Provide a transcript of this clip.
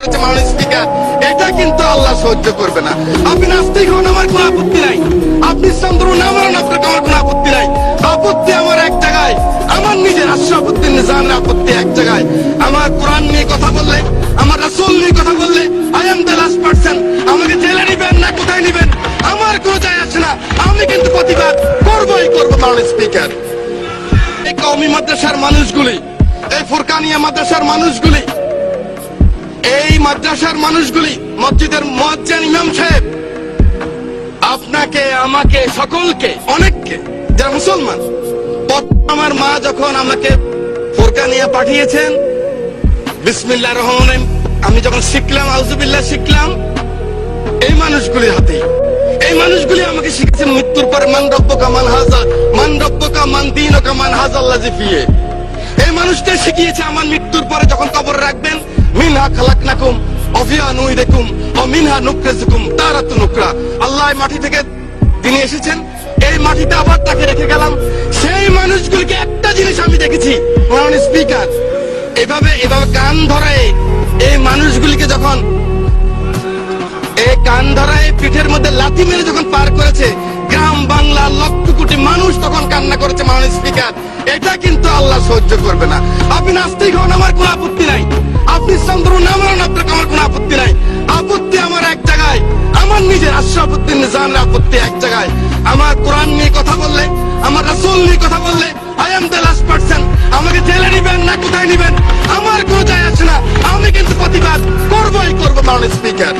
করেছে মাননীয় স্পিকার, এটা কিন্তু আল্লাহ সহ্য করবে না। আপনি নাস্তিক হন, আমার কোনো আপত্তি নাই। আপনি ইসলাম ধর্ম না মানেন, আপনার আমার কোনো আপত্তি নাই। আপত্তি আমার এক জায়গায়, আমার নিজের আশরাফুদ্দিন নিজামের আপত্তি এক জায়গায়। আমার কোরআন নিয়ে কথা বললে, আমার রাসূল নিয়ে কথা বললে, I am the last person. আমাকে জেলে নিবেন না কোথায় নিবেন আমার কোনো যায় আসে না। আমি কিন্তু প্রতিবাদ করবই করবো মাননীয় স্পিকার। এই কওমি মাদ্রাসার মানুষগুলি, এই ফুরকানিয়া মাদ্রাসার মানুষগুলি, এই মাদ্রাসার মানুষগুলি, মসজিদের মুয়াজ্জিন ইমাম সাহেব, আপনাকে, আমাকে, সকলকে, অনেককে, যারা মুসলমান, আমার মা যখন আমাকে ফুরকানিয়া পাঠিয়েছেন, বিসমিল্লাহির রহমানির রহিম আমি যখন শিখলাম, আউযুবিল্লাহ শিখলাম এই মানুষগুলির হাতে। এই মানুষগুলি আমাকে শিখেছে মৃত্যুর পর মান রব্বুকা মান হাযা, মান রব্বুকা মান দীনুকা মান হাযাল্লাযী ফিহি। এই মানুষটা শিখিয়েছে আমার মৃত্যুর পরে যখন কবর রাখবেন, মিনহা খালাকনাকুম ওয়া ফিহা নুঈদুকুম ওয়া মিনহা নুখরিজুকুম তারাতুন উখরা। আল্লাহ মাটি থেকে তিনি এসেছেন, এই মাটিতে আবার তাকে রেখে গেলাম। সেই মানুষগুলিকে একটা জিনিস আমি দেখেছি মাননীয় স্পিকার, এভাবে কান ধরায় এই মানুষগুলিকে যখন এই কান ধরায় পিঠের মধ্যে লাথি মেরে যখন পার করেছে, গ্রাম বাংলা লক্ষ কোটি মানুষ তখন কান্না করেছে মাননীয় স্পিকার। এটা কিন্তু আল্লাহ সহ্য করবে না। আপনি নাস্তিক হন, আমার কোনো আপত্তি নাই। আপনি ইসলাম ধর্ম না মানেন, আপনার আমার কোনো আপত্তি নাই। আপত্তি আমার এক জায়গায়, আমার নিজের আশরাফুদ্দিন নিজামের আপত্তি এক জায়গায়। আমার কোরআন নিয়ে কথা বললে, আমার রাসূল নিয়ে কথা বললে, I am the last person. আমাকে জেলে নিবেন না কোথায় নিবেন আমার কোনো যায় আসে না। আমি কিন্তু প্রতিবাদ করবই করবো মাননীয় স্পিকার।